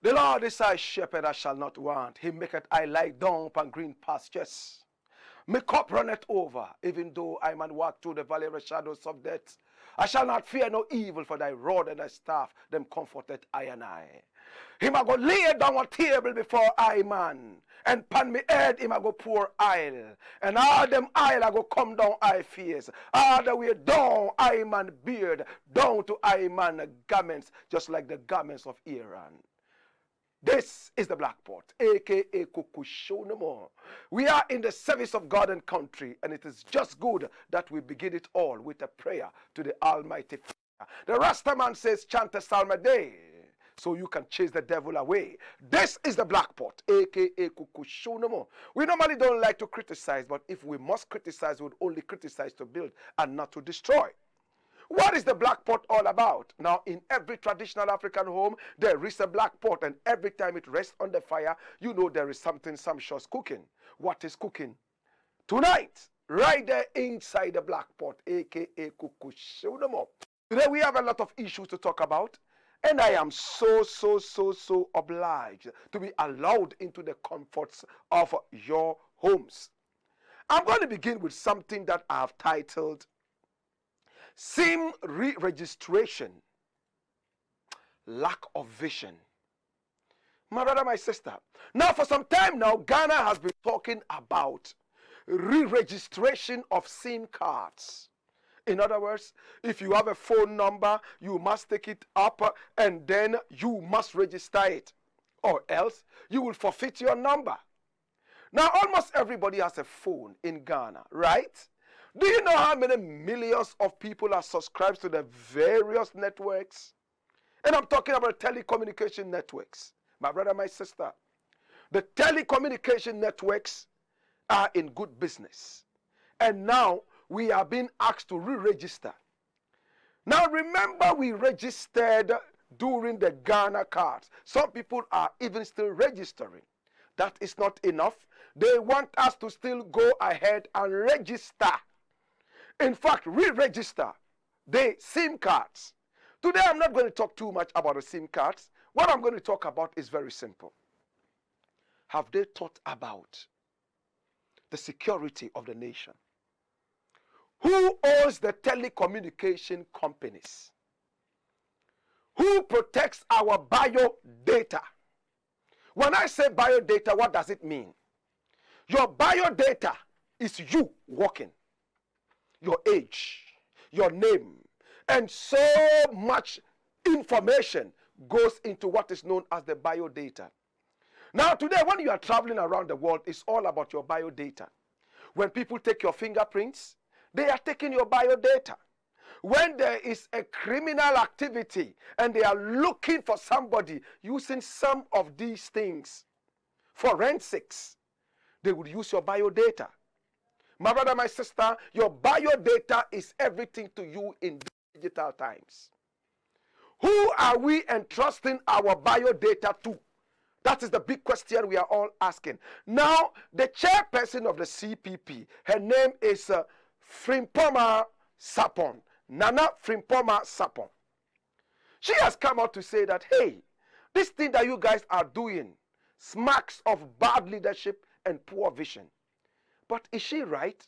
The Lord is thy shepherd, I shall not want. He maketh I lie down upon green pastures. My cup runneth over, even though I man walk through the valley of the shadows of death. I shall not fear no evil, for thy rod and thy staff, them comforteth I and I. Him I go lay down a table before I man, and pan me head him I go pour oil, and all them oil I go come down I face, all the way down I man beard, down to I man garments, just like the garments of Aaron. This is the Black Pot, aka Kukushonomo. We are in the service of God and country, and it is just good that we begin it all with a prayer to the Almighty Father. The Rasta man says, chant a psalm a day, so you can chase the devil away. This is the Black Pot, aka Kukushonomo. We normally don't like to criticize, but if we must criticize, we would only criticize to build and not to destroy. What is the black pot all about? Now, in every traditional African home, there is a black pot, and every time it rests on the fire, you know there is something sumptuous cooking. What is cooking? Tonight, right there inside the black pot, aka Kukushonomo. Today we have a lot of issues to talk about, and I am so obliged to be allowed into the comforts of your homes. I'm going to begin with something that I have titled SIM re-registration, lack of vision. My brother, my sister. Now, for some time now, Ghana has been talking about re-registration of SIM cards. In other words, if you have a phone number, you must take it up and then you must register it, or else you will forfeit your number. Now, almost everybody has a phone in Ghana, right? Do you know how many millions of people are subscribed to the various networks? And I'm talking about telecommunication networks. My brother, my sister. The telecommunication networks are in good business. And now we are being asked to re-register. Now remember, we registered during the Ghana cards. Some people are even still registering. That is not enough. They want us to still go ahead and register. In fact, re-register the SIM cards. Today I'm not going to talk too much about the SIM cards. What I'm going to talk about is very simple. Have they thought about the security of the nation? Who owns the telecommunication companies? Who protects our bio data? When I say bio data, what does it mean? Your bio data is you walking. Your age, your name, and so much information goes into what is known as the biodata. Now today, when you are traveling around the world, it's all about your biodata. When people take your fingerprints, they are taking your biodata. When there is a criminal activity and they are looking for somebody using some of these things, forensics, they would use your biodata. My brother, my sister, your biodata is everything to you in digital times. Who are we entrusting our biodata to? That is the big question we are all asking. Now, the chairperson of the CPP, her name is Frimpoma Sapon, Nana Frimpoma Sapon. She has come out to say that, hey, this thing that you guys are doing smacks of bad leadership and poor vision. But is she right?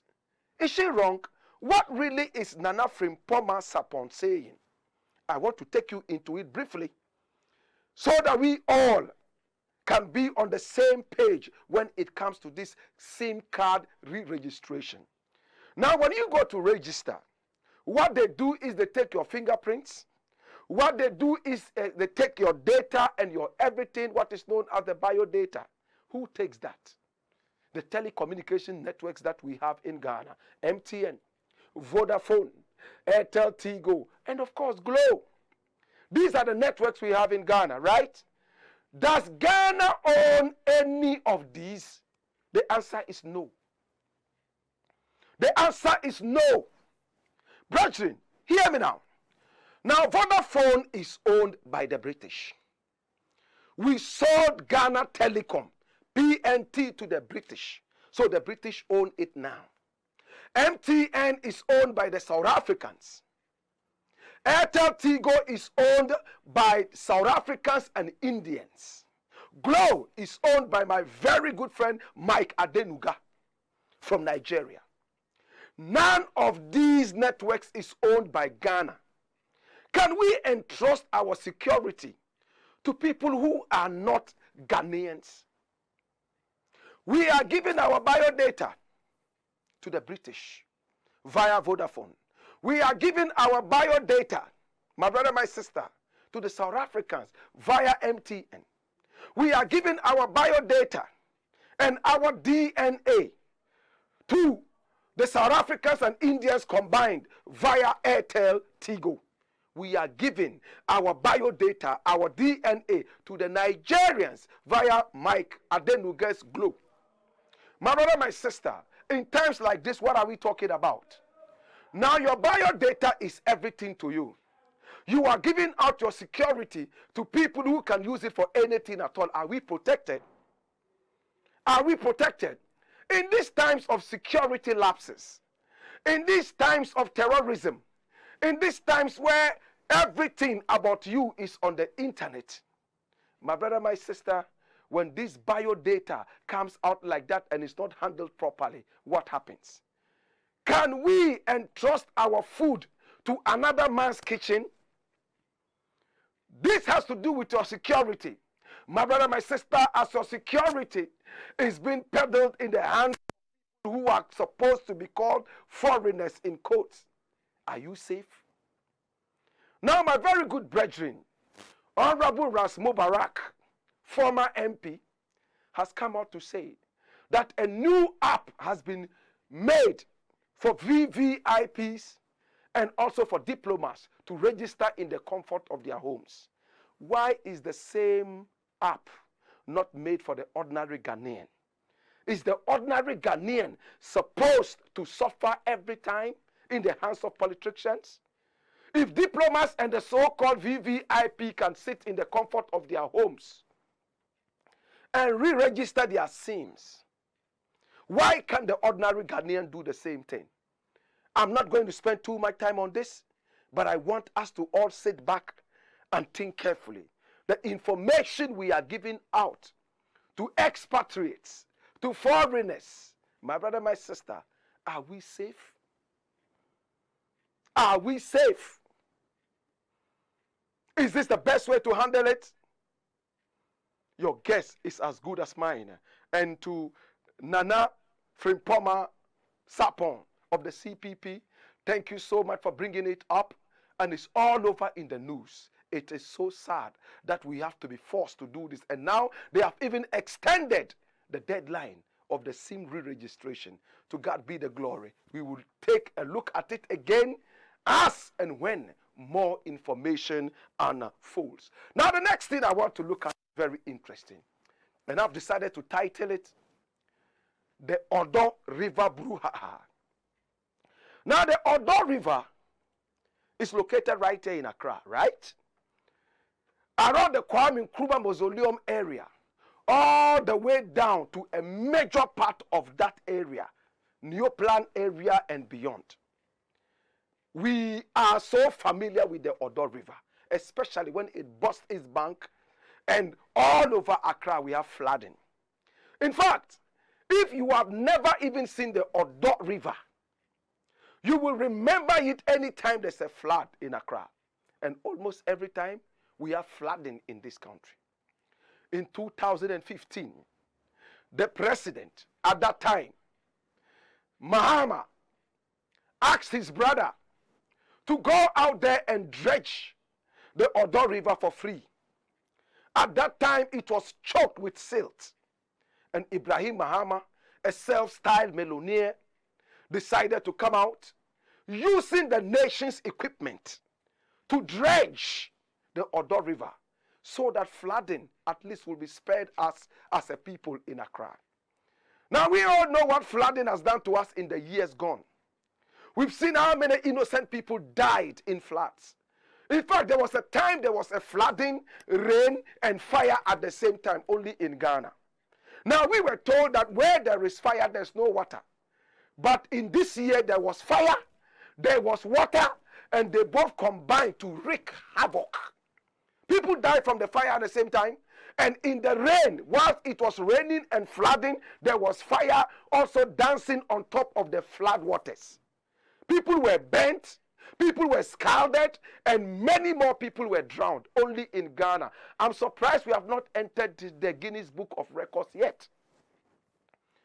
Is she wrong? What really is Nana Frimpoma Sapon saying? I want to take you into it briefly so that we all can be on the same page when it comes to this SIM card re-registration. Now, when you go to register, what they do is they take your fingerprints. What they do is they take your data and your everything, what is known as the biodata. Who takes that? The telecommunication networks that we have in Ghana. MTN, Vodafone, Airtel, Tigo, and of course Glo. These are the networks we have in Ghana, right? Does Ghana own any of these? The answer is no. The answer is no. Brethren, hear me now. Now, Vodafone is owned by the British. We sold Ghana Telecom, PNT, to the British. So the British own it now. MTN is owned by the South Africans. Airtel Tigo is owned by South Africans and Indians. Glo is owned by my very good friend Mike Adenuga from Nigeria. None of these networks is owned by Ghana. Can we entrust our security to people who are not Ghanaians? We are giving our biodata to the British via Vodafone. We are giving our biodata, my brother, my sister, to the South Africans via MTN. We are giving our biodata and our DNA to the South Africans and Indians combined via Airtel Tigo. We are giving our biodata, our DNA to the Nigerians via Mike Adenuga's Glo. My brother, my sister, in times like this, what are we talking about? Now your biodata is everything to you. You are giving out your security to people who can use it for anything at all. Are we protected? Are we protected? In these times of security lapses, in these times of terrorism, in these times where everything about you is on the internet, my brother, my sister, when this biodata comes out like that and is not handled properly, what happens? Can we entrust our food to another man's kitchen? This has to do with your security. My brother, my sister, as your security is being peddled in the hands of people who are supposed to be called foreigners in quotes, are you safe? Now, my very good brethren, Honorable Ras Mubarak, former MP, has come out to say that a new app has been made for VVIPs and also for diplomats to register in the comfort of their homes. Why is the same app not made for the ordinary Ghanaian? Is the ordinary Ghanaian supposed to suffer every time in the hands of politicians? If diplomats and the so-called VVIP can sit in the comfort of their homes and re-register their SIMs, why can't the ordinary Ghanaian do the same thing? I'm not going to spend too much time on this, but I want us to all sit back and think carefully. The information we are giving out to expatriates, to foreigners, my brother, my sister, are we safe? Are we safe? Is this the best way to handle it? Your guess is as good as mine. And to Nana Frimpoma Sapon of the CPP, thank you so much for bringing it up. And it's all over in the news. It is so sad that we have to be forced to do this. And now they have even extended the deadline of the SIM re-registration. To God be the glory. We will take a look at it again as and when more information unfolds. Now the next thing I want to look at is very interesting. And I've decided to title it the Odaw River BROUHAHA. Now the Odaw River is located right here in Accra, right? Around the Kwame Nkrumah Mausoleum area, all the way down to a major part of that area, Neoplan area and beyond. We are so familiar with the Odaw River, especially when it bursts its bank, and all over Accra we have flooding. In fact, if you have never even seen the Odaw River, you will remember it anytime there's a flood in Accra. And almost every time we have flooding in this country. in 2015, the president at that time, Mahama, asked his brother to go out there and dredge the Odaw River for free. At that time, it was choked with silt. And Ibrahim Mahama, a self-styled millionaire, decided to come out using the nation's equipment to dredge the Odaw River so that flooding at least will be spared us as a people in Accra. Now, we all know what flooding has done to us in the years gone. We've seen how many innocent people died in floods. In fact, there was a time there was a flooding, rain, and fire at the same time, only in Ghana. Now, we were told that where there is fire, there's no water. But in this year, there was fire, there was water, and they both combined to wreak havoc. People died from the fire at the same time. And in the rain, whilst it was raining and flooding, there was fire also dancing on top of the flood waters. People were burnt, people were scalded, and many more people were drowned, only in Ghana. I'm surprised we have not entered the Guinness Book of Records yet.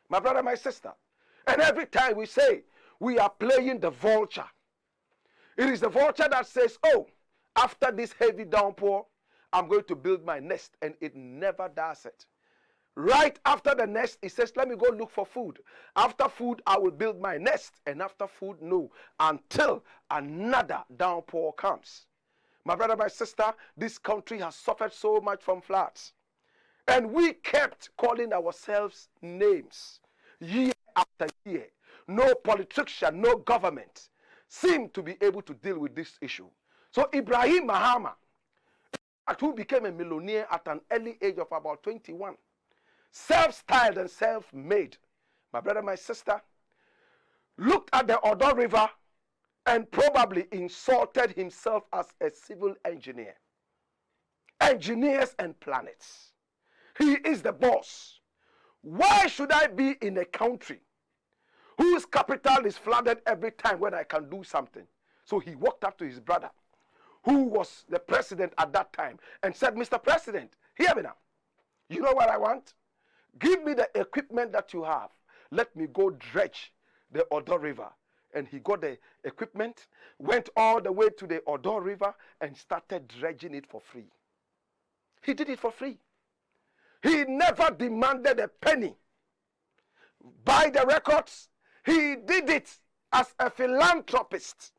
My brother, my sister. And every time we say we are playing the vulture, it is the vulture that says, oh, after this heavy downpour, I'm going to build my nest, and it never does it. Right after the nest, it says, let me go look for food. After food, I will build my nest. And after food, no, until another downpour comes. My brother, my sister, this country has suffered so much from floods. And we kept calling ourselves names year after year. No politician, no government seemed to be able to deal with this issue. So Ibrahim Mahama, who became a millionaire at an early age of about 21, self-styled and self-made, my brother, my sister, looked at the Odaw River and probably insulted himself as a civil engineer. Engineers and planets. He is the boss. Why should I be in a country whose capital is flooded every time when I can do something? So he walked up to his brother, who was the president at that time, and said, Mr. President, hear me now. You know what I want? Give me the equipment that you have. Let me go dredge the Odaw River. And he got the equipment, went all the way to the Odaw River, and started dredging it for free. He did it for free. He never demanded a penny. By the records, he did it as a philanthropist.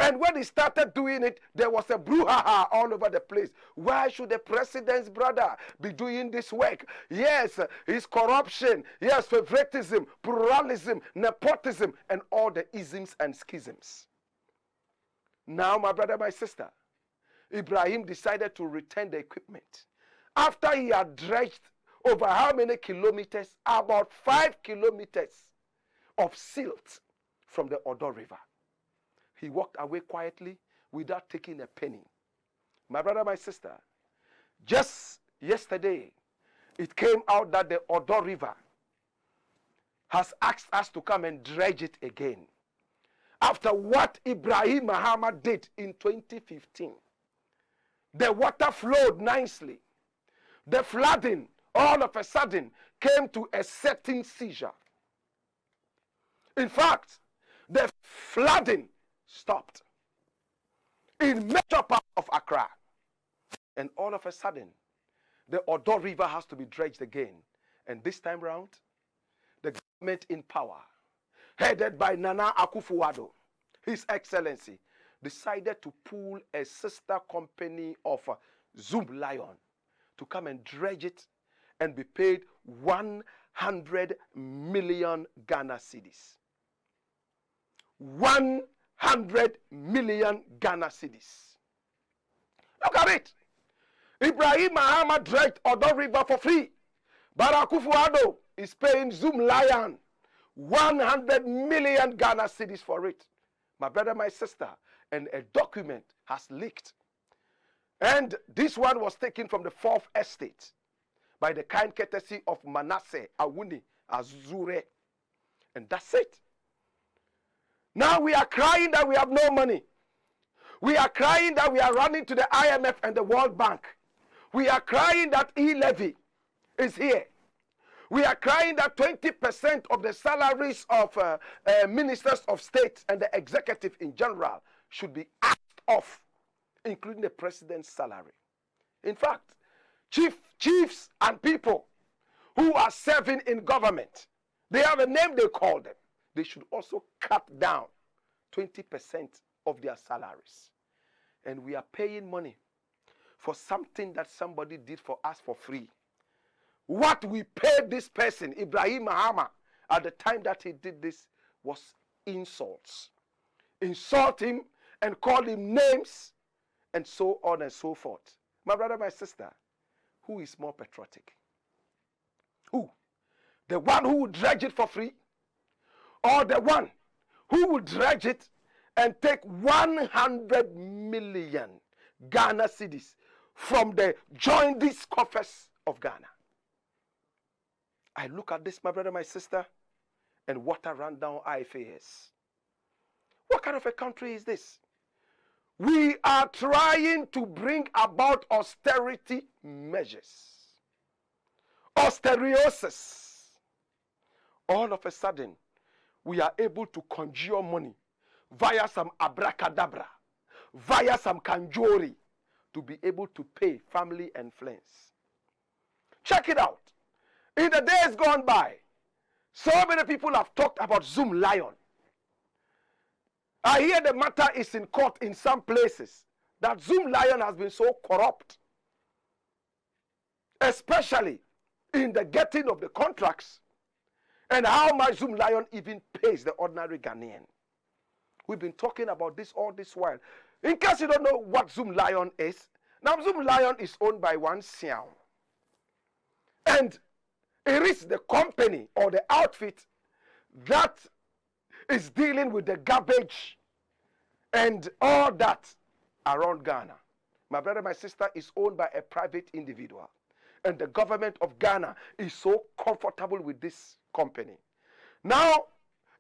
And when he started doing it, there was a brouhaha all over the place. Why should the president's brother be doing this work? Yes, it's corruption. Yes, favoritism, pluralism, nepotism, and all the isms and schisms. Now, my brother, my sister, Ibrahim decided to return the equipment. After he had dredged over how many kilometers? About 5 kilometers of silt from the Odaw River. He walked away quietly without taking a penny. My brother, my sister, just yesterday, it came out that the Odaw River has asked us to come and dredge it again. After what Ibrahim Mahama did in 2015, the water flowed nicely. The flooding, all of a sudden, came to a certain seizure. In fact, the flooding stopped in major parts of Accra. And all of a sudden, the Odaw River has to be dredged again. And this time round, the government in power, headed by Nana Akufo-Addo, His Excellency, decided to pull a sister company of Zoom Lion to come and dredge it and be paid 100 million Ghana cedis. 100 million Ghana cedis. Look at it. Ibrahim Mahama dredged Odaw River for free. But Akufo-Addo is paying Zoom Lion 100 million Ghana cedis for it. My brother, my sister, and a document has leaked. And this one was taken from the 4th estate by the kind courtesy of Manasseh Awuni Azure. And that's it. Now we are crying that we have no money. We are crying that we are running to the IMF and the World Bank. We are crying that e-levy is here. We are crying that 20% of the salaries of ministers of state and the executive in general should be asked off, including the president's salary. In fact, chiefs and people who are serving in government, they have a name they call them. They should also cut down 20% of their salaries. And we are paying money for something that somebody did for us for free. What we paid this person, Ibrahim Mahama, at the time that he did this was insults. Insult him and call him names and so on and so forth. My brother, my sister, who is more patriotic? Who? The one who would dredge it for free? Or the one who would dredge it and take 100 million Ghana cedis from the jaundiced coffers of Ghana? I look at this, my brother, my sister, and water ran down our face. What kind of a country is this? We are trying to bring about austerity measures. Austeriosis. All of a sudden, we are able to conjure money via some abracadabra, via some kanjori, to be able to pay family and friends. Check it out. In the days gone by, so many people have talked about Zoom Lion. I hear the matter is in court in some places, that Zoom Lion has been so corrupt, especially in the getting of the contracts and how much Zoom Lion even pays the ordinary Ghanaian. We've been talking about this all this while. In case you don't know what Zoom Lion is, now Zoom Lion is owned by one Siam. And it is the company or the outfit that is dealing with the garbage and all that around Ghana. My brother, my sister, is owned by a private individual. And the government of Ghana is so comfortable with this company. Now,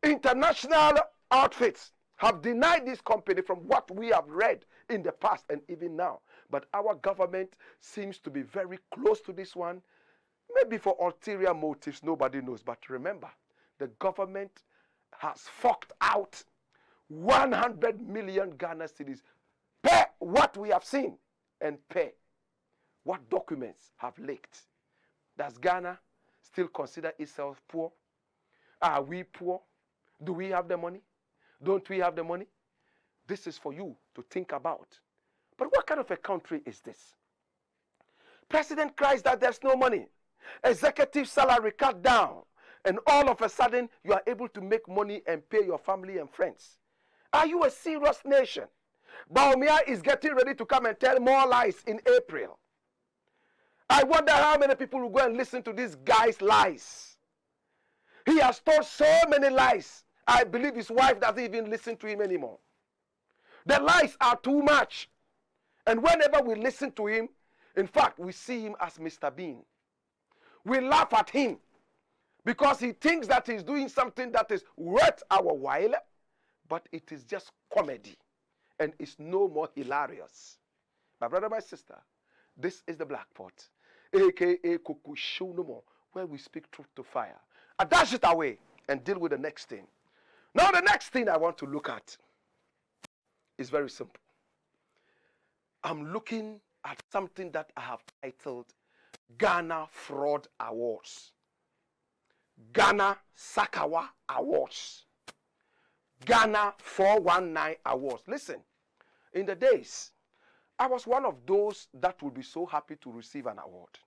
international outfits have denied this company from what we have read in the past and even now. But our government seems to be very close to this one. Maybe for ulterior motives, nobody knows. But remember, the government has forked out 100 million Ghana cedis. Pay what we have seen and pay what documents have leaked. Does Ghana still consider itself poor? Are we poor? Do we have the money? Don't we have the money? This is for you to think about. But what kind of a country is this? President cries that there's no money. Executive salary cut down. And all of a sudden, you are able to make money and pay your family and friends. Are you a serious nation? Baumia is getting ready to come and tell more lies in April. I wonder how many people will go and listen to this guy's lies. He has told so many lies. I believe his wife doesn't even listen to him anymore. The lies are too much. And whenever we listen to him, in fact, we see him as Mr. Bean. We laugh at him because he thinks that he's doing something that is worth our while, but it is just comedy and it's no more hilarious. My brother, my sister, this is the Black Pot, aka Kukushu no more, where we speak truth to fire. I dash it away and deal with the next thing. Now, the next thing I want to look at is very simple. I'm looking at something that I have titled Ghana Fraud Awards, Ghana Sakawa Awards, Ghana 419 Awards. Listen, in the days, I was one of those that would be so happy to receive an award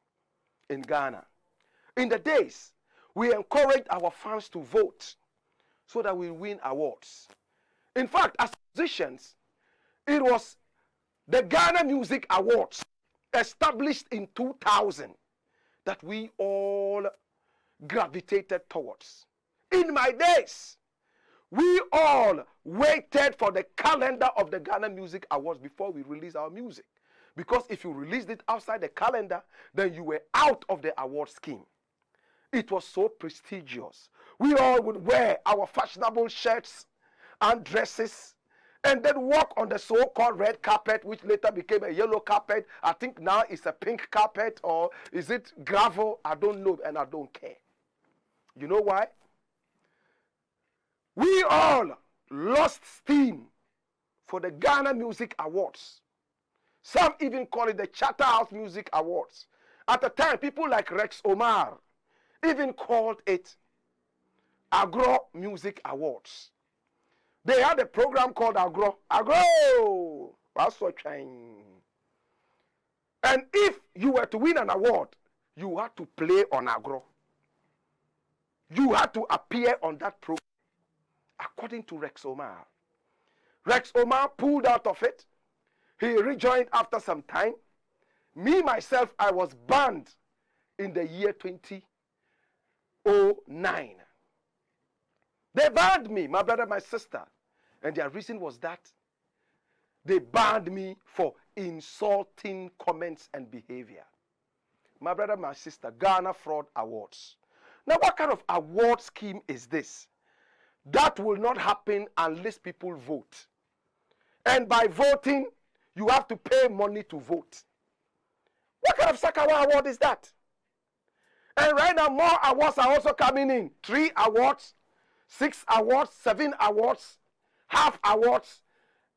in Ghana. In the days, we encouraged our fans to vote so that we win awards. In fact, as musicians, it was the Ghana Music Awards, established in 2000, that we all gravitated towards. In my days, we all waited for the calendar of the Ghana Music Awards before we release our music. Because if you released it outside the calendar, then you were out of the award scheme. It was so prestigious. We all would wear our fashionable shirts and dresses and then walk on the so-called red carpet, which later became a yellow carpet. I think now it's a pink carpet, or is it gravel? I don't know, and I don't care. You know why? We all lost steam for the Ghana Music Awards. Some even call it the Charterhouse Music Awards. At the time, people like Rex Omar even called it Agro Music Awards. They had a program called Agro. That's what trying. And if you were to win an award, you had to play on Agro. You had to appear on that program, according to Rex Omar. Rex Omar pulled out of it. He rejoined after some time. Me, myself, I was banned in the year 2009. They banned me, my brother, my sister. And their reason was that they banned me for insulting comments and behavior. My brother, my sister, Ghana Fraud Awards. Now, what kind of award scheme is this? That will not happen unless people vote. And by voting, you have to pay money to vote. What kind of Sakawa award is that? And right now, more awards are also coming in. 3 awards, 6 awards, 7 awards, half awards,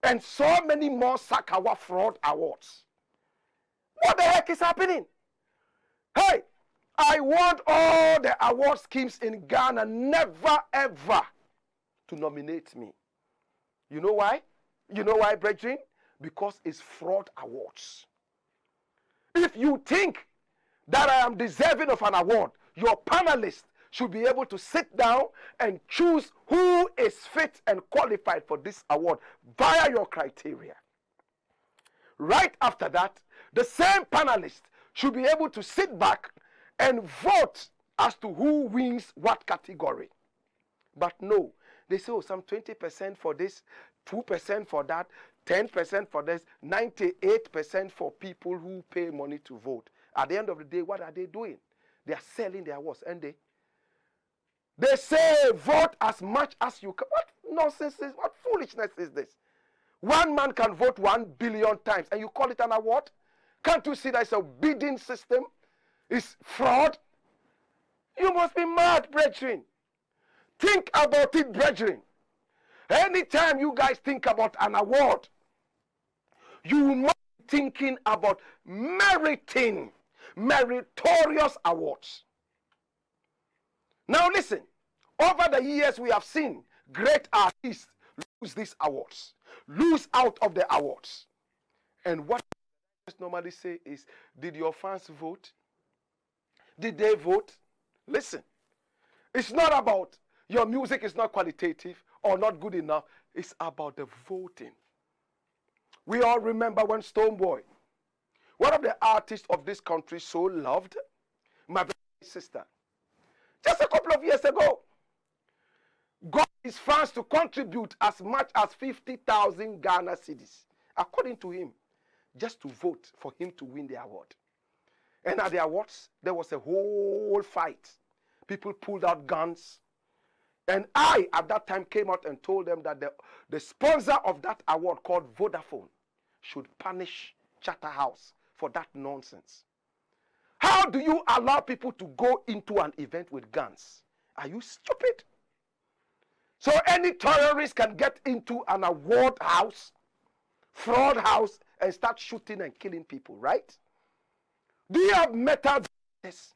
and so many more Sakawa fraud awards. What the heck is happening? Hey, I want all the award schemes in Ghana never ever to nominate me. You know why? You know why, brethren? Because it's fraud awards. If you think that I am deserving of an award, your panelists should be able to sit down and choose who is fit and qualified for this award via your criteria. Right after that, the same panelists should be able to sit back and vote as to who wins what category. But no, they say, oh, some 20% for this, 2% for that, 10% for this, 98% for people who pay money to vote. At the end of the day, what are they doing? They are selling their awards, and they say vote as much as you can. What nonsense is, what foolishness is this? One man can vote 1 billion times, and you call it an award? Can't you see that it's a bidding system? It's fraud? You must be mad, brethren. Think about it, brethren. Anytime you guys think about an award, you must be thinking about meritorious awards. Now listen, over the years we have seen great artists lose these awards, lose out of the awards. And what I normally say is, did your fans vote? Did they vote? Listen, it's not about your music is not qualitative or not good enough. It's about the voting. We all remember when Stonebwoy, one of the artists of this country, so loved, my sister, just a couple of years ago, got his fans to contribute as much as 50,000 Ghana cedis, according to him, just to vote for him to win the award. And at the awards, there was a whole fight. People pulled out guns. And I, at that time, came out and told them that the sponsor of that award, called Vodafone, should punish Charterhouse for that nonsense. How do you allow people to go into an event with guns? Are you stupid? So any terrorist can get into an award house, fraud house, and start shooting and killing people, right? Do you have metal detectors?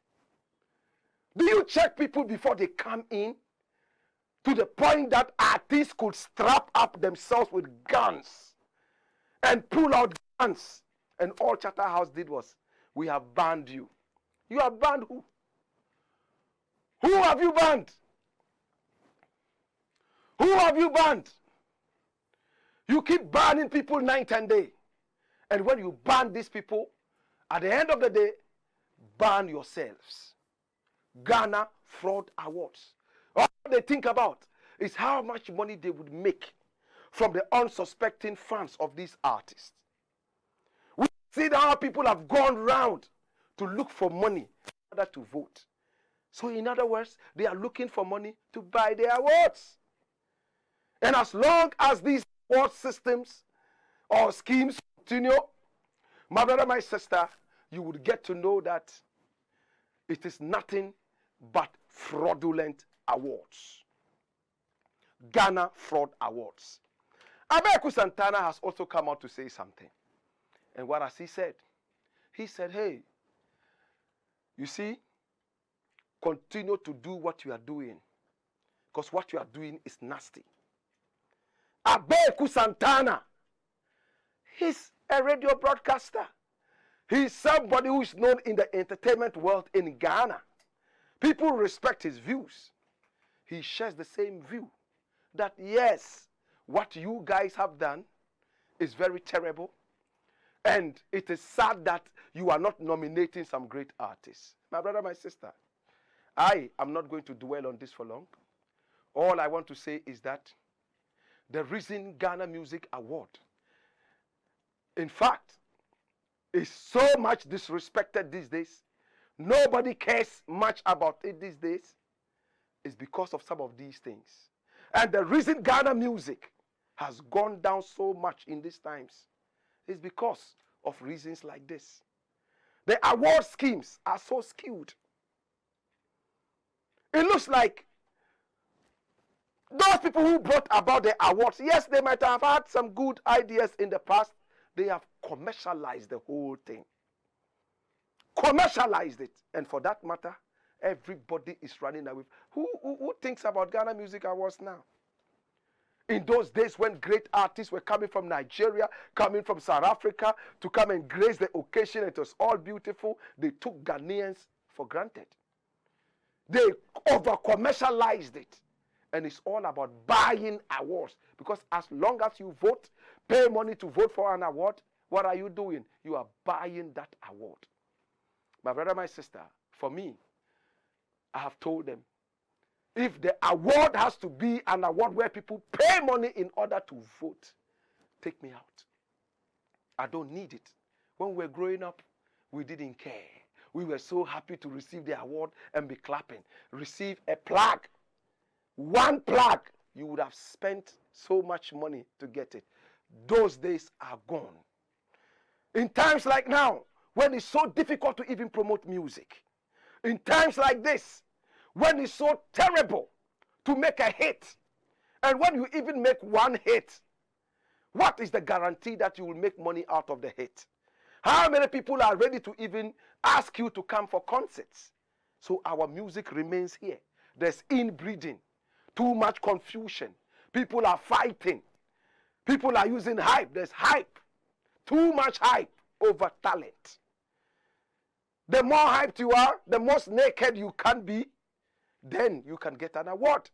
Do you check people before they come in? To the point that artists could strap up themselves with guns and pull out guns. And all Charterhouse did was, we have banned you. You have banned who? Who have you banned? Who have you banned? You keep banning people night and day. And when you ban these people, at the end of the day, ban yourselves. Ghana Fraud Awards. All they think about is how much money they would make from the unsuspecting fans of these artists. We see how people have gone round to look for money in order to vote. So in other words, they are looking for money to buy their awards. And as long as these support systems or schemes continue, my brother, my sister, you would get to know that it is nothing but fraudulent awards. Ghana Fraud Awards. Abeku Santana has also come out to say something. And what has he said? He said, hey, you see, continue to do what you are doing, because what you are doing is nasty. Abeku Santana, he's a radio broadcaster. He's somebody who is known in the entertainment world in Ghana. People respect his views. He shares the same view that yes, what you guys have done is very terrible, and it is sad that you are not nominating some great artists. My brother, my sister, I am not going to dwell on this for long. All I want to say is that the reason Ghana Music Award, in fact, is so much disrespected these days, nobody cares much about it these days, is because of some of these things. And the reason Ghana music has gone down so much in these times is because of reasons like this. The award schemes are so skewed. It looks like those people who brought about the awards, yes, they might have had some good ideas in the past. They have commercialized the whole thing. Commercialized it. And for that matter, everybody is running away. Who thinks about Ghana Music Awards now? In those days when great artists were coming from Nigeria, coming from South Africa to come and grace the occasion, it was all beautiful. They took Ghanaians for granted. They over-commercialized it. And it's all about buying awards. Because as long as you vote, pay money to vote for an award, what are you doing? You are buying that award. My brother, my sister, for me, I have told them, if the award has to be an award where people pay money in order to vote, take me out. I don't need it. When we were growing up, we didn't care. We were so happy to receive the award and be clapping. Receive a plaque. One plaque. You would have spent so much money to get it. Those days are gone. In times like now, when it's so difficult to even promote music, in times like this, when it's so terrible to make a hit, and when you even make one hit, what is the guarantee that you will make money out of the hit? How many people are ready to even ask you to come for concerts? So our music remains here. There's inbreeding, too much confusion. People are fighting. People are using hype. There's hype. Too much hype over talent. The more hyped you are, the most naked you can be, then you can get an award.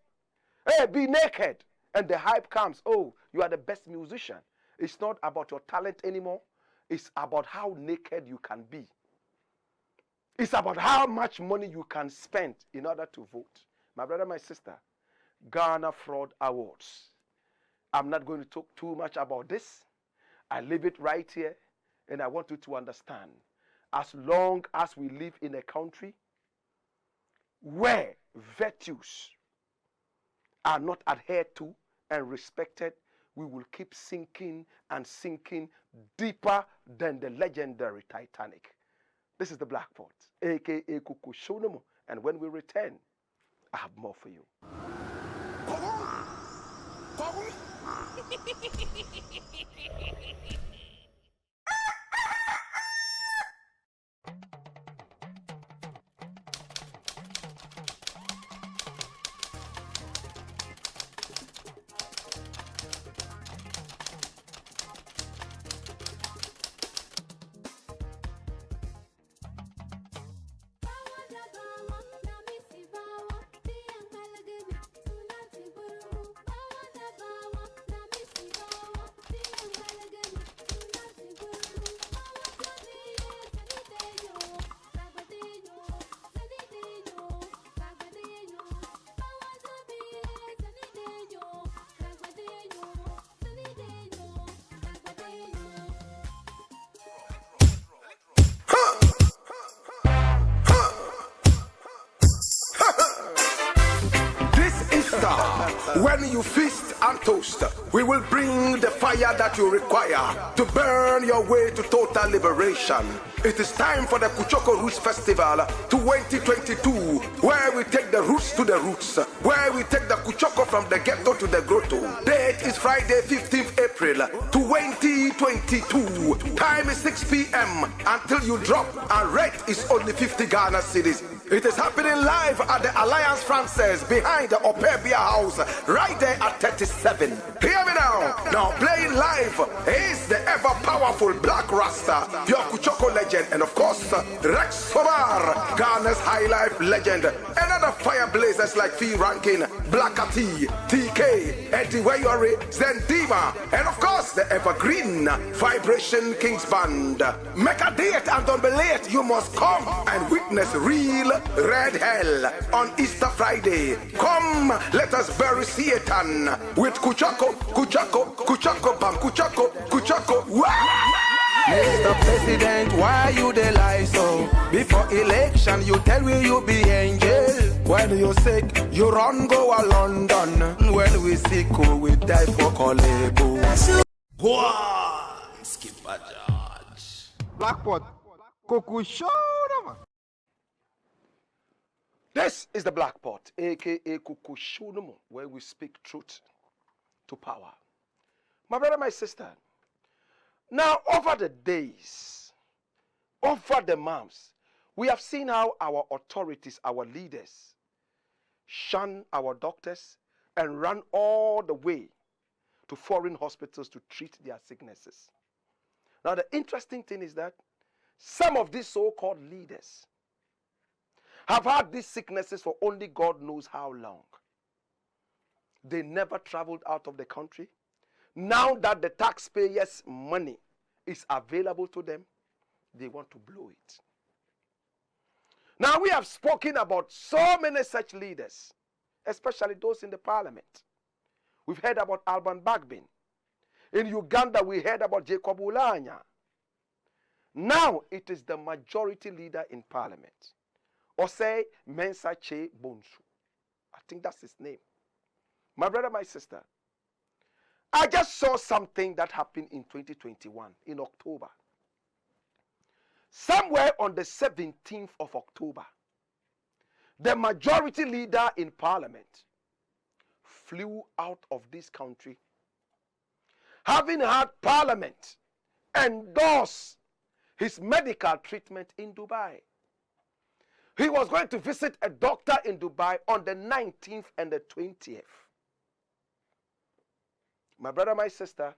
Hey, be naked. And the hype comes. Oh, you are the best musician. It's not about your talent anymore. It's about how naked you can be. It's about how much money you can spend in order to vote. My brother, my sister, Ghana Fraud Awards. I'm not going to talk too much about this. I leave it right here, and I want you to understand, as long as we live in a country where virtues are not adhered to and respected, we will keep sinking and sinking deeper than the legendary Titanic. This is the Black Pot, aka Kuku Shonomo, and when we return, I have more for you. When you feast and toast, we will bring the fire that you require to burn your way to total liberation. It is time for the Kuchoko Roots Festival 2022, where we take the roots to the roots, where we take the Kuchoko from the ghetto to the grotto. Date is Friday, 15th April 2022. Time is 6 p.m. until you drop, and rate is only 50 Ghana cedis. It is happening live at the Alliance Francaise behind the Opebia House, right there at 37. Hear me now. Now playing live is the ever powerful Blakk Rasta, your Kuchoko legend, and of course Rex Somar, Ghana's high life legend. Another fire blazers like Fee Rankin, Blakk.THE, TK, Eddie Wayori, Zendima, and of course the evergreen Vibration Kings Band. Make a date and don't be late. You must come and witness real red hell on Easter Friday. Come, let us bury Satan with Kuchoko, Kuchoko, Kuchoko, Bam, Kuchoko, Kuchoko. Mr. President, why you dey lie so? Before election, you tell me you be angel. When you sick, you run go a London. When we sick, we die for Kolebo. Go on, Skipper George. Blackpot, Kuku show them. This is the Black Pot, aka Kuku Shunumu, where we speak truth to power. My brother, my sister, now over the days, over the months, we have seen how our authorities, our leaders, shun our doctors and run all the way to foreign hospitals to treat their sicknesses. Now the interesting thing is that some of these so-called leaders have had these sicknesses for only God knows how long. They never traveled out of the country. Now that the taxpayers' money is available to them, they want to blow it. Now we have spoken about so many such leaders, especially those in the parliament. We've heard about Alban Bagbin. In Uganda, we heard about Jacob Ulanya. Now it is the majority leader in parliament, OSEI MENSAH BONSU. I think that's his name. My brother, my sister, I just saw something that happened in 2021, in October. Somewhere on the 17th of October, the majority leader in parliament flew out of this country, having had parliament endorse his medical treatment in Dubai. He was going to visit a doctor in Dubai on the 19th and the 20th. My brother, my sister,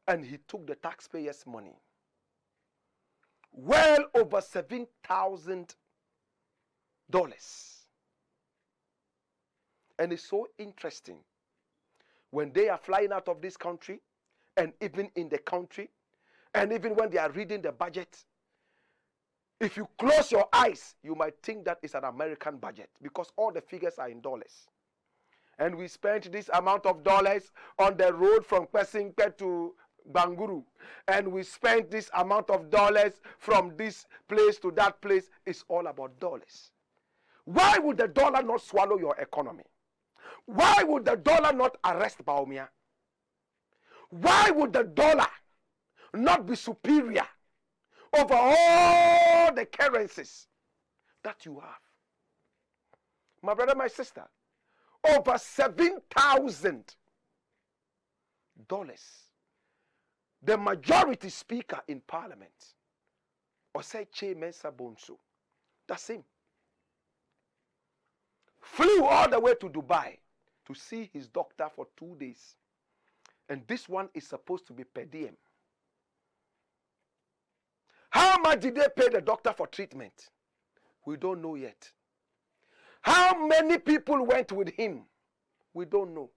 and he took the taxpayers' money. Well over $7,000. And it's so interesting. When they are flying out of this country, and even in the country, and even when they are reading the budget, if you close your eyes, you might think that it's an American budget because all the figures are in dollars. And we spent this amount of dollars on the road from Kwesingpe to Banguru. And we spent this amount of dollars from this place to that place. It's all about dollars. Why would the dollar not swallow your economy? Why would the dollar not arrest Baumia? Why would the dollar not be superior over all the currencies that you have? My brother, my sister, over $7,000. The majority speaker in parliament, OSEI MENSAH BONSU, that's him, flew all the way to Dubai to see his doctor for 2 days. And this one is supposed to be per diem. How much did they pay the doctor for treatment? We don't know yet. How many people went with him? We don't know.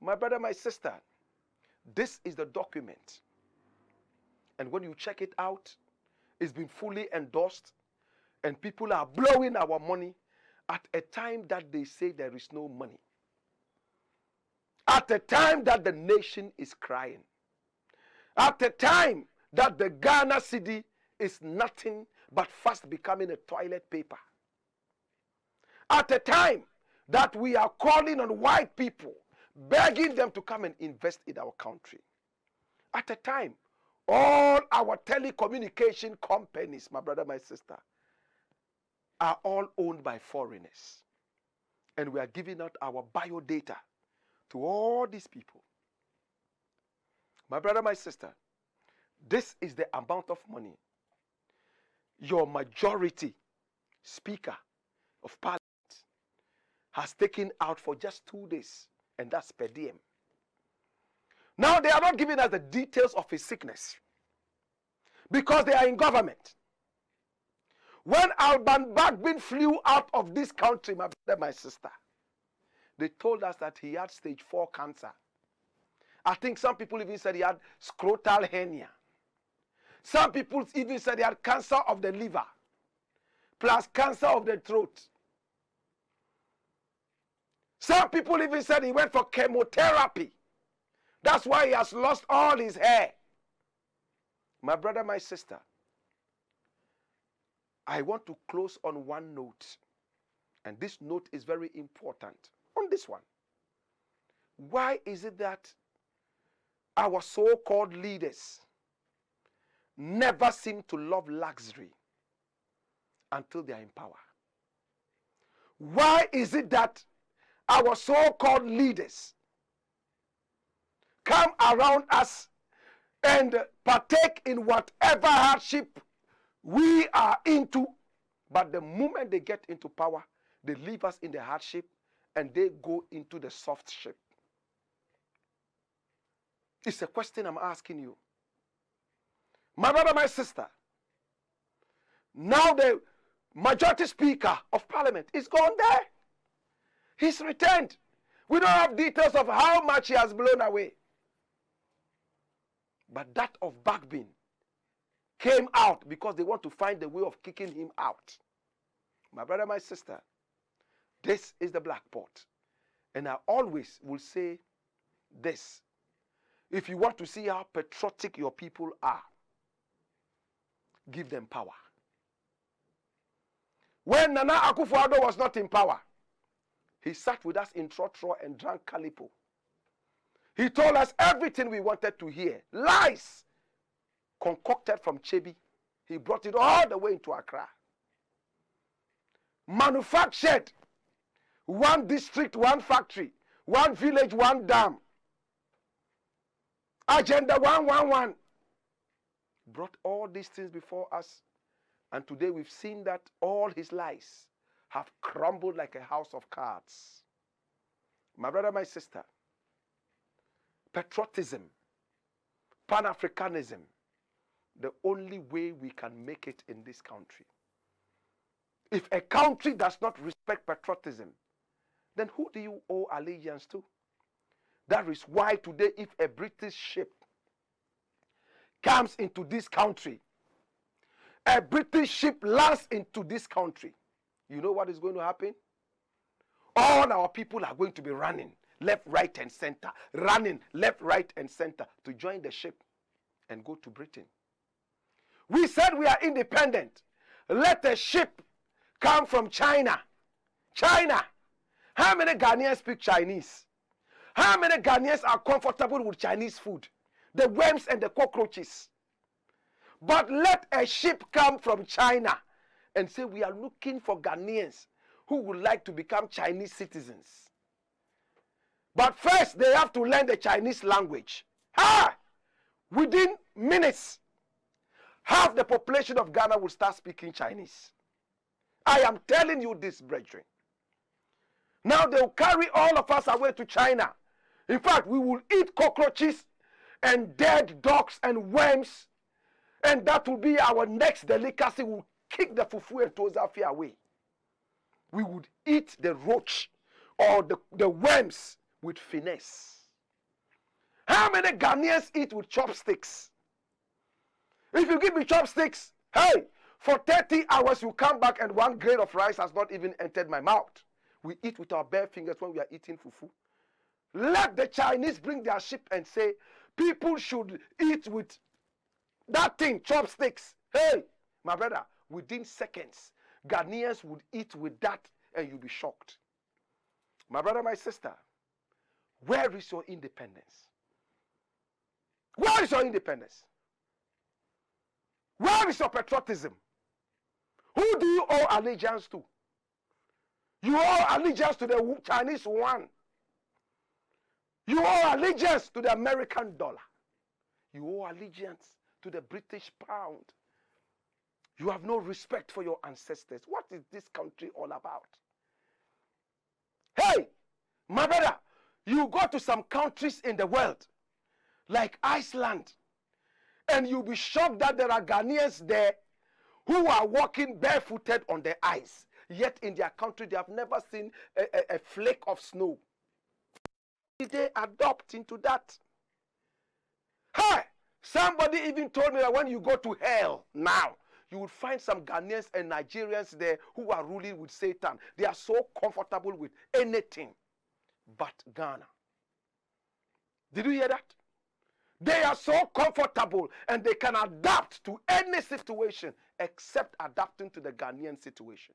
My brother, my sister, this is the document. And when you check it out, it's been fully endorsed. And people are blowing our money at a time that they say there is no money. At a time that the nation is crying. At a time that the Ghana cedi is nothing but fast becoming a toilet paper. At a time that we are calling on white people, begging them to come and invest in our country. At a time, all our telecommunication companies, my brother, my sister, are all owned by foreigners. And we are giving out our biodata to all these people. My brother, my sister, this is the amount of money your majority speaker of parliament has taken out for just 2 days, and that's per diem. Now they are not giving us the details of his sickness because they are in government. When Alban Bagbin flew out of this country, my brother, my sister, they told us that he had stage 4 cancer. I think some people even said he had scrotal hernia. Some people even said he had cancer of the liver, plus cancer of the throat. Some people even said he went for chemotherapy. That's why he has lost all his hair. My brother, my sister, I want to close on one note. And this note is very important. On this one, why is it that our so-called leaders never seem to love luxury until they are in power? Why is it that our so-called leaders come around us and partake in whatever hardship we are into, but the moment they get into power, they leave us in the hardship and they go into the soft ship? It's a question I'm asking you. My brother, my sister, now the majority speaker of parliament is gone there. He's returned. We don't have details of how much he has blown away. But that of Bagbin came out because they want to find a way of kicking him out. My brother, my sister, this is the black pot. And I always will say this. If you want to see how patriotic your people are, give them power. When Nana Akufo-Addo was not in power, he sat with us in Trotro and drank Calipo. He told us everything we wanted to hear. Lies concocted from Chebi. He brought it all the way into Accra. Manufactured. One district, one factory. One village, one dam. Agenda 111. Brought all these things before us. And today we've seen that all his lies have crumbled like a house of cards. My brother, my sister, patriotism, Pan-Africanism, the only way we can make it in this country. If a country does not respect patriotism, then who do you owe allegiance to? That is why today, if a British ship comes into this country, a British ship lands into this country, you know what is going to happen? All our people are going to be running left, right, and center. Running left, right, and center to join the ship and go to Britain. We said we are independent. Let a ship come from China. China. How many Ghanaians speak Chinese? How many Ghanaians are comfortable with Chinese food? The worms and the cockroaches. But let a ship come from China and say we are looking for Ghanaians who would like to become Chinese citizens. But first they have to learn the Chinese language. Within minutes, half the population of Ghana will start speaking Chinese. I am telling you this, brethren. Now they will carry all of us away to China. In fact, we will eat cockroaches and dead dogs and worms, and that will be our next delicacy. We'll kick the fufu and tozafi away. We would eat the roach or the worms with finesse. How many Ghanaians eat with chopsticks? If you give me chopsticks, hey, for 30 hours you come back and one grain of rice has not even entered my mouth. We eat with our bare fingers when we are eating fufu. Let the Chinese bring their ship and say, people should eat with that thing, chopsticks. Hey, my brother, within seconds, Ghanaians would eat with that and you'll be shocked. My brother, my sister, where is your independence? Where is your independence? Where is your patriotism? Who do you owe allegiance to? You owe allegiance to the Chinese yuan. You owe allegiance to the American dollar. You owe allegiance to the British pound. You have no respect for your ancestors. What is this country all about? Hey, my brother, you go to some countries in the world, like Iceland, and you'll be shocked that there are Ghanaians there who are walking barefooted on the ice. Yet in their country, they have never seen a flake of snow. Did they adopt into that? Hey, somebody even told me that when you go to hell now, you will find some Ghanaians and Nigerians there who are ruling with Satan. They are so comfortable with anything but Ghana. Did you hear that? They are so comfortable and they can adapt to any situation except adapting to the Ghanaian situation.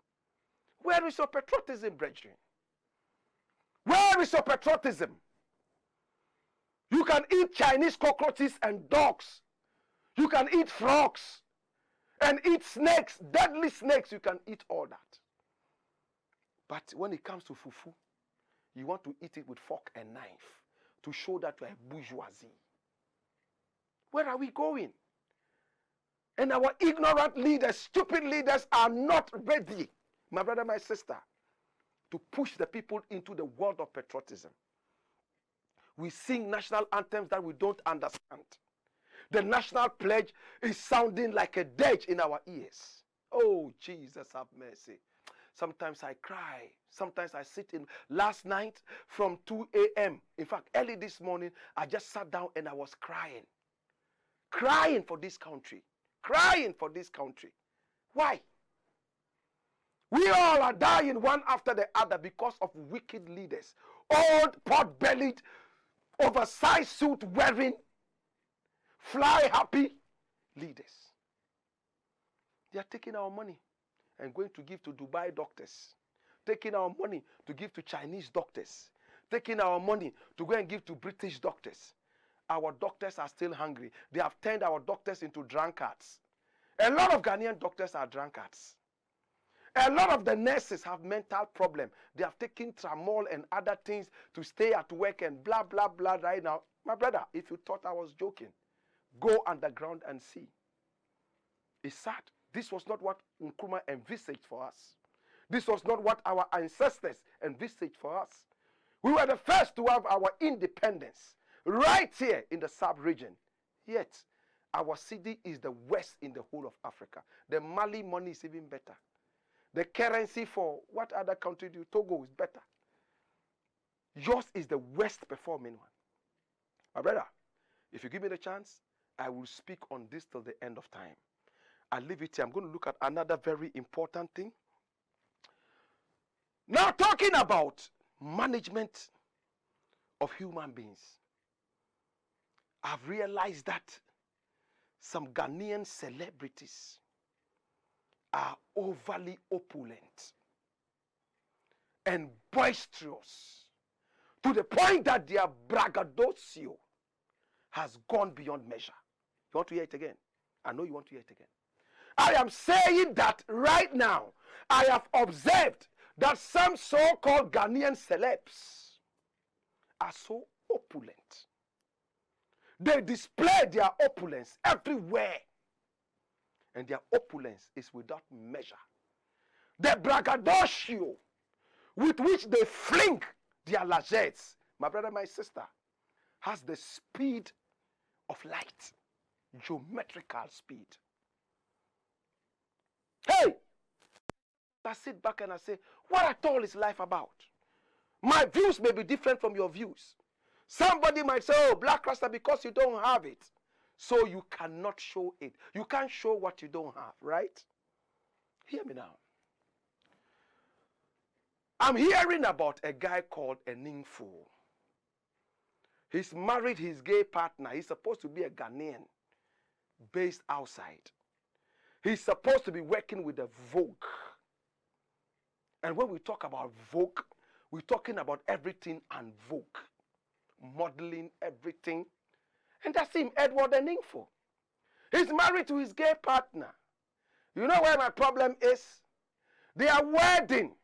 Where is your patriotism, brethren? Where is your patriotism? You can eat Chinese cockroaches and dogs. You can eat frogs and eat snakes, deadly snakes. You can eat all that. But when it comes to fufu, you want to eat it with fork and knife to show that you are a bourgeoisie. Where are we going? And our ignorant leaders, stupid leaders are not ready, my brother, my sister, to push the people into the world of patriotism. We sing national anthems that we don't understand. The national pledge is sounding like a dirge in our ears. Oh, Jesus, have mercy. Sometimes I cry. Sometimes I sit in. Last night from 2 a.m., in fact, early this morning, I just sat down and I was crying. Crying for this country. Crying for this country. Why? We all are dying one after the other because of wicked leaders. Old, pot-bellied, oversized suit wearing, fly happy leaders. They are taking our money and going to give to Dubai doctors, taking our money to give to Chinese doctors, taking our money to go and give to British doctors. Our doctors are still hungry. They have turned our doctors into drunkards. A lot of Ghanaian doctors are drunkards. A lot of the nurses have mental problems. They have taken tramol and other things to stay at work and blah, blah, blah right now. My brother, if you thought I was joking, go underground and see. It's sad. This was not what Nkrumah envisaged for us. This was not what our ancestors envisaged for us. We were the first to have our independence right here in the sub-region. Yet, our city is the worst in the whole of Africa. The Mali money is even better. The currency for what other country do? Togo is better. Yours is the worst performing one. My brother, if you give me the chance, I will speak on this till the end of time. I'll leave it here. I'm going to look at another very important thing. Now talking about management of human beings. I've realized that some Ghanaian celebrities are overly opulent and boisterous to the point that their braggadocio has gone beyond measure. You want to hear it again? I know you want to hear it again. I am saying that right now, I have observed that some so-called Ghanaian celebs are so opulent. They display their opulence everywhere. And their opulence is without measure. The braggadocio with which they fling their largesse, my brother, my sister, has the speed of light, geometrical speed. Hey, I sit back and I say, what at all is life about? My views may be different from your views. Somebody might say, oh, Blakk Rasta, because you don't have it, so you cannot show it. You can't show what you don't have, right? Hear me now. I'm hearing about a guy called Eningfo. He's married his gay partner. He's supposed to be a Ghanaian based outside. He's supposed to be working with the Vogue. And when we talk about Vogue, We're talking about everything and vogue, modeling everything. And that's him, Edward Eningfo. He's married to his gay partner. You know where my problem is? Their wedding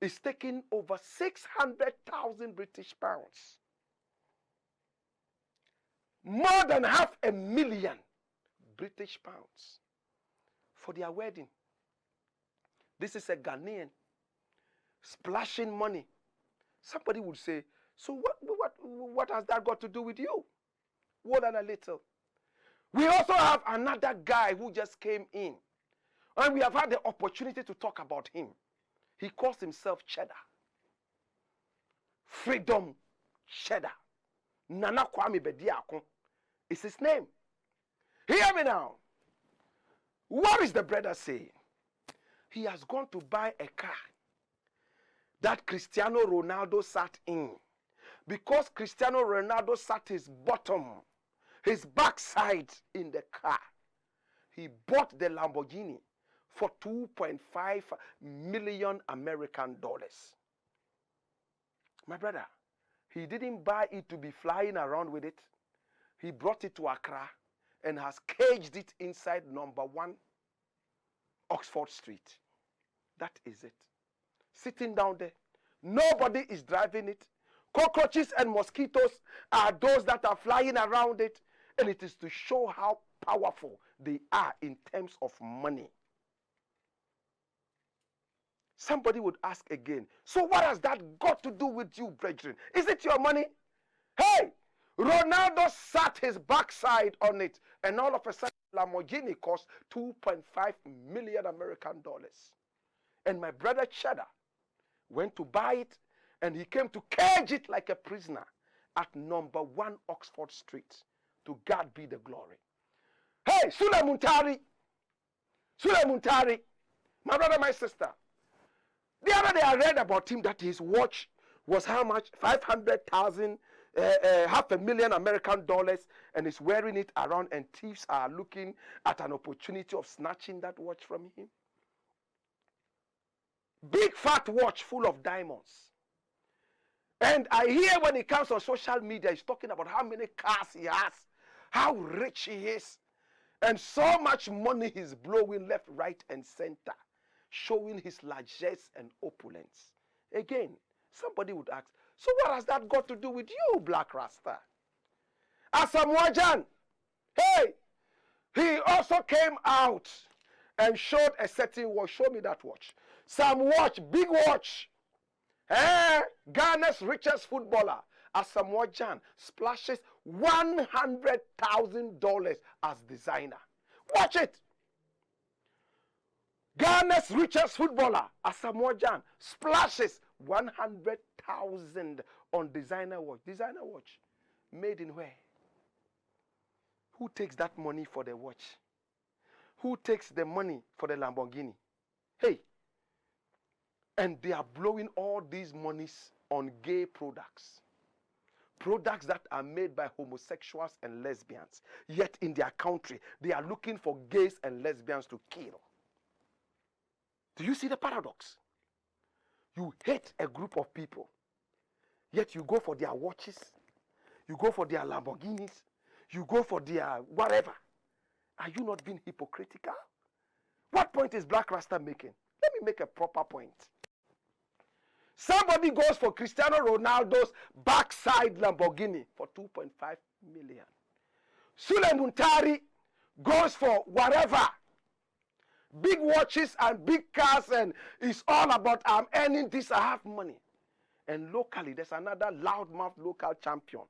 is taking over 600,000 British pounds. More than 500,000 British pounds for their wedding. This is a Ghanaian splashing money. Somebody would say, so what has that got to do with you? More than a little. We also have another guy who just came in, and we have had the opportunity to talk about him. He calls himself Cheddar. Freedom Cheddar. Nana Kwame Bediako is his name. Hear me now. What is the brother saying? He has gone to buy a car that Cristiano Ronaldo sat in. Because Cristiano Ronaldo sat his bottom, his backside in the car, he bought the Lamborghini for 2.5 million American dollars. My brother, he didn't buy it to be flying around with it. He brought it to Accra and has caged it inside number 1 Oxford Street. That is it. Sitting down there. Nobody is driving it. Cockroaches and mosquitoes are those that are flying around it. And it is to show how powerful they are in terms of money. Somebody would ask again, so what has that got to do with you, brethren? Is it your money? Hey, Ronaldo sat his backside on it, and all of a sudden, Lamborghini cost 2.5 million American dollars. And my brother Cheddar went to buy it, and he came to cage it like a prisoner at number 1 Oxford Street. To God be the glory. Hey, Sule Muntari, my brother, my sister. The other day I read about him that his watch was how much? 500,000, 500,000 American dollars, and he's wearing it around, and thieves are looking at an opportunity of snatching that watch from him. Big fat watch full of diamonds. And I hear when he comes on social media, he's talking about how many cars he has, how rich he is, and so much money he's blowing left, right, and center, showing his largesse and opulence. Again, somebody would ask, so what has that got to do with you, Blakk Rasta? Asamoah, hey, he also came out and showed a certain watch. Show me that watch. Some watch, big watch. Ghana's richest footballer, Asamoah, splashes $100,000 as designer. Watch it. Ghana's richest footballer, Asamoah, splashes 100,000 on designer watch. Designer watch. Made in where? Who takes that money for the watch? Who takes the money for the Lamborghini? Hey. And they are blowing all these monies on gay products. Products that are made by homosexuals and lesbians. Yet in their country, they are looking for gays and lesbians to kill. Do you see the paradox? You hate a group of people, yet you go for their watches, you go for their Lamborghinis, you go for their whatever. Are you not being hypocritical? What point is Blakk Rasta making? Let me make a proper point. Somebody goes for Cristiano Ronaldo's backside Lamborghini for 2.5 million. Sule Muntari goes for whatever. Big watches and big cars, and it's all about I'm earning this, I have money. And locally, there's another loudmouth local champion.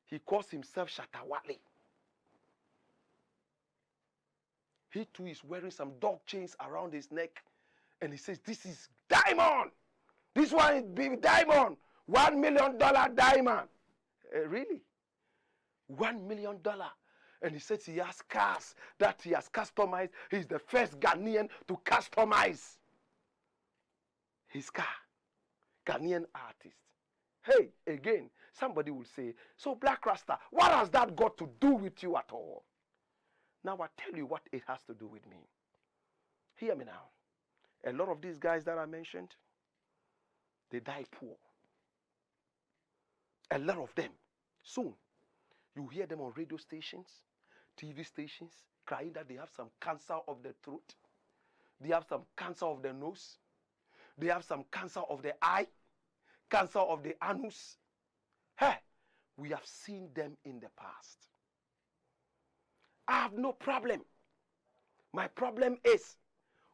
He calls himself Shatawale. He too is wearing some dog chains around his neck, and he says, this is diamond. This one is big diamond. $1 million diamond. Really? $1 million. And he says he has cars that he has customized. He's the first Ghanaian to customize his car. Ghanaian artist. Hey, again, somebody will say, so Blakk Rasta, what has that got to do with you at all? Now I tell you what it has to do with me. Hear me now. A lot of these guys that I mentioned, they die poor. A lot of them. Soon, you hear them on radio stations, TV stations, crying that they have some cancer of the throat. They have some cancer of the nose. They have some cancer of the eye, cancer of the anus. Hey, we have seen them in the past. I have no problem. My problem is,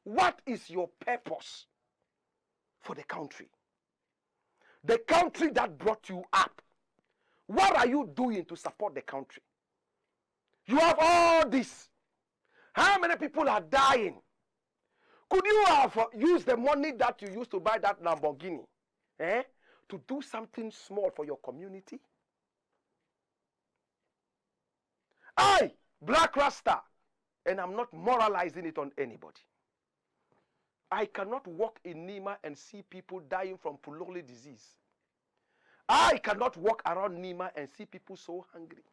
what is your purpose for the country? The country that brought you up. What are you doing to support the country? You have all this. How many people are dying? Could you have used the money that you used to buy that Lamborghini to do something small for your community? I, Blakk Rasta, and I'm not moralizing it on anybody. I cannot walk in Nima and see people dying from pulmonary disease. I cannot walk around Nima and see people so hungry.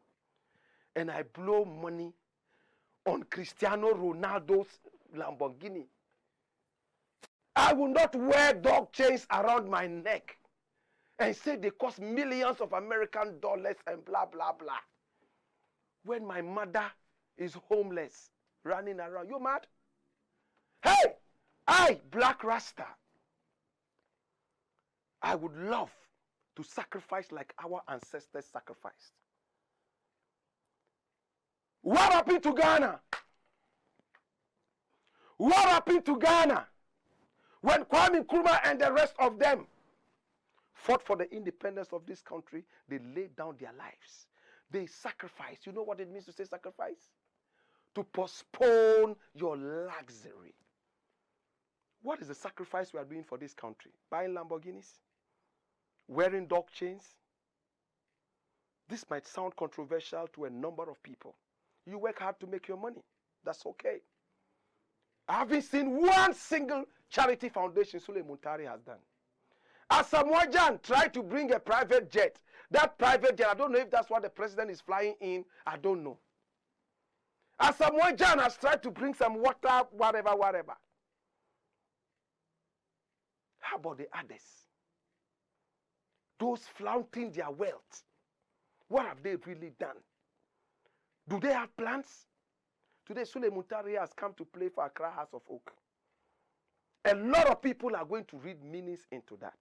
And I blow money on Cristiano Ronaldo's Lamborghini. I will not wear dog chains around my neck and say they cost millions of American dollars and blah, blah, blah. When my mother is homeless, running around. You mad? Hey, I, Blakk Rasta, I would love to sacrifice like our ancestors sacrificed. What happened to Ghana? What happened to Ghana? When Kwame Nkrumah and the rest of them fought for the independence of this country, they laid down their lives. They sacrificed. You know what it means to say sacrifice? To postpone your luxury. What is the sacrifice we are doing for this country? Buying Lamborghinis? Wearing dog chains? This might sound controversial to a number of people. You work hard to make your money. That's okay. I haven't seen one single charity foundation Sule Muntari has done. Asamoah tried to bring a private jet. That private jet, I don't know if that's what the president is flying in. I don't know. Asamoah has tried to bring some water, whatever, whatever. How about the others? Those flaunting their wealth. What have they really done? Do they have plans? Today, Sule Muntari has come to play for Accra House of Oak. A lot of people are going to read meanings into that.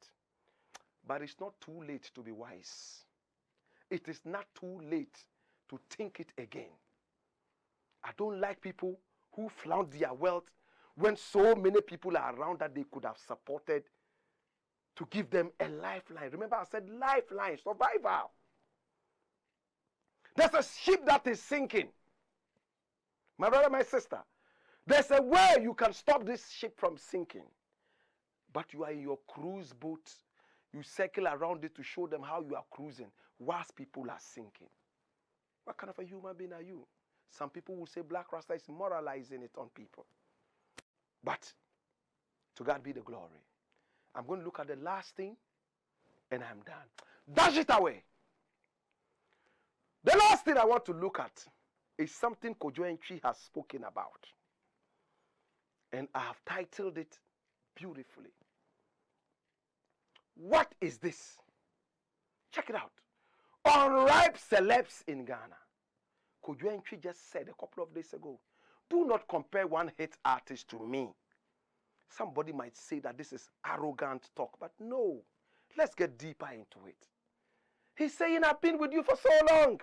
But it's not too late to be wise. It is not too late to think it again. I don't like people who flaunt their wealth when so many people are around that they could have supported to give them a lifeline. Remember, I said lifeline, survival. There's a ship that is sinking. My brother, my sister, there's a way you can stop this ship from sinking. But you are in your cruise boat. You circle around it to show them how you are cruising whilst people are sinking. What kind of a human being are you? Some people will say Blakk Rasta is moralizing it on people. But to God be the glory. I'm going to look at the last thing and I'm done. Dash it away. The last thing I want to look at is something Kojo Entry has spoken about. And I have titled it beautifully. What is this? Check it out. Unripe celebs in Ghana. Kojo Entry just said a couple of days ago, do not compare one hit artist to me. Somebody might say that this is arrogant talk, but no. Let's get deeper into it. He's saying, I've been with you for so long.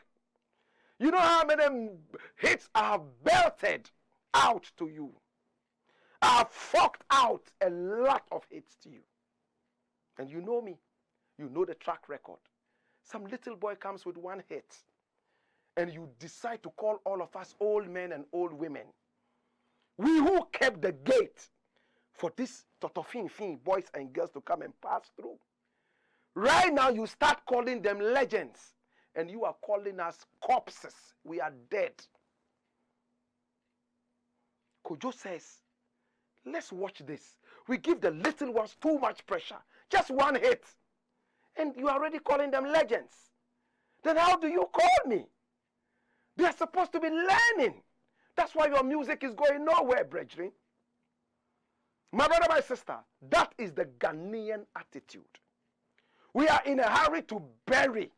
You know how many hits I have belted out to you. I have forked out a lot of hits to you. And you know me. You know the track record. Some little boy comes with one hit. And you decide to call all of us old men and old women. We who kept the gate for this Totofin boys and girls to come and pass through. Right now you start calling them legends. And you are calling us corpses. We are dead. Kojo says, let's watch this. We give the little ones too much pressure. Just one hit. And you are already calling them legends. Then how do you call me? They are supposed to be learning. That's why your music is going nowhere, brethren. My brother, my sister, that is the Ghanaian attitude. We are in a hurry to bury.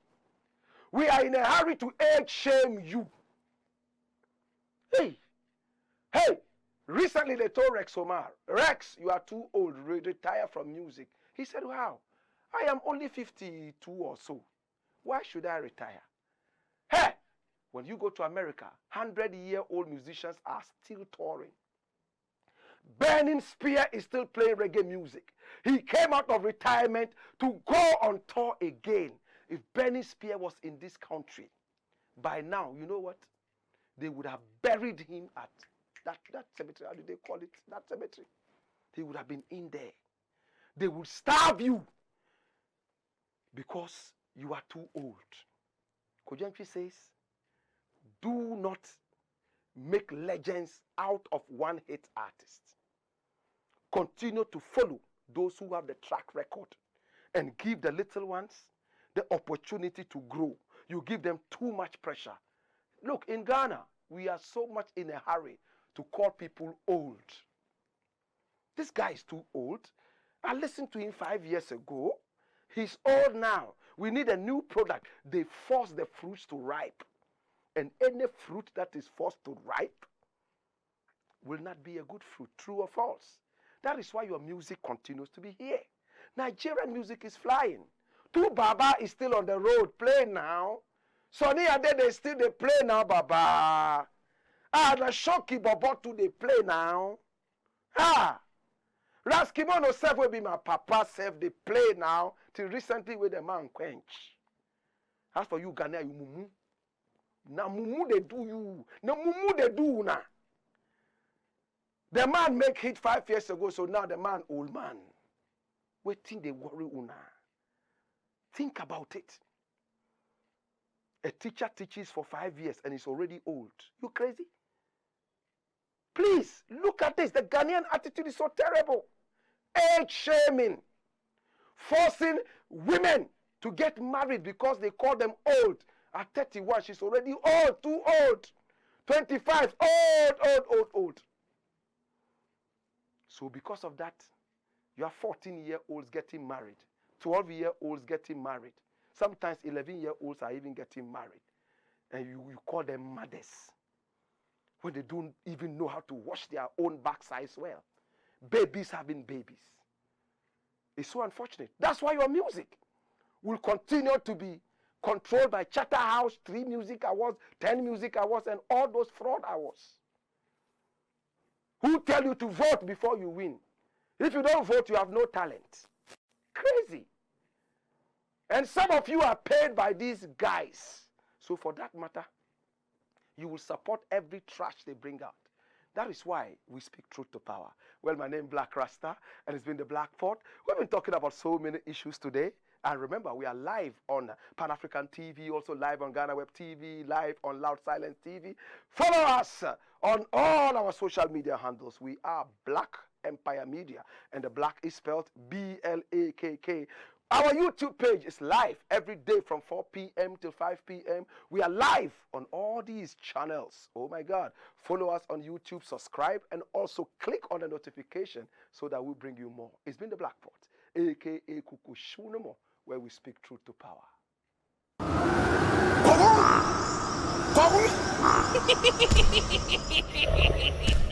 We are in a hurry to age shame you. Hey, recently they told Rex Omar, Rex, you are too old, retire from music. He said, wow, I am only 52 or so. Why should I retire? Hey, when you go to America, 100-year-old musicians are still touring. Burning Spear is still playing reggae music. He came out of retirement to go on tour again. If Burning Spear was in this country, by now, you know what? They would have buried him at that cemetery. How do they call it? That cemetery. He would have been in there. They would starve you because you are too old. Kojentri says, do not make legends out of one hit artist. Continue to follow those who have the track record and give the little ones the opportunity to grow. You give them too much pressure. Look, in Ghana, we are so much in a hurry to call people old. This guy is too old. I listened to him 5 years ago. He's old now. We need a new product. They force the fruits to ripe. And any fruit that is forced to ripe will not be a good fruit, true or false. That is why your music continues to be here. Nigerian music is flying. Tu Baba is still on the road, playing now. Sonny Ade, they play now, Baba. The Shoki Bobo too, they play now. Raskimono self will be my papa self, they play now. Till recently with the man quench. As for you, Ghana, you mumu. Na mumu they do you. Na mumu they do na. The man make hit 5 years ago, so now the man old man. Waiting they worry una. Think about it. A teacher teaches for 5 years and is already old. You crazy? Please, look at this. The Ghanaian attitude is so terrible. Age shaming. Forcing women to get married because they call them old. At 31, she's already old, too old. 25, old. So because of that, you have 14-year-olds getting married. 12-year-olds getting married. Sometimes 11-year-olds are even getting married. And you call them mothers. When they don't even know how to wash their own backsides well. Babies having babies. It's so unfortunate. That's why your music will continue to be controlled by Charterhouse, 3 music awards, 10 music awards, and all those fraud awards. Who tell you to vote before you win? If you don't vote, you have no talent. Crazy. And some of you are paid by these guys. So for that matter, you will support every trash they bring out. That is why we speak truth to power. Well, my name is Blakk Rasta, and it's been the Black Fort. We've been talking about so many issues today. And remember, we are live on Pan-African TV, also live on Ghana Web TV, live on Loud Silence TV. Follow us on all our social media handles. We are Black Empire Media, and the Black is spelled B-L-A-K-K. Our YouTube page is live every day from 4 p.m. till 5 p.m. We are live on all these channels. Oh my God. Follow us on YouTube, subscribe, and also click on the notification so that we bring you more. It's been the Black Fort, a.k.a. Kukushunomo, where we speak truth to power. Come on.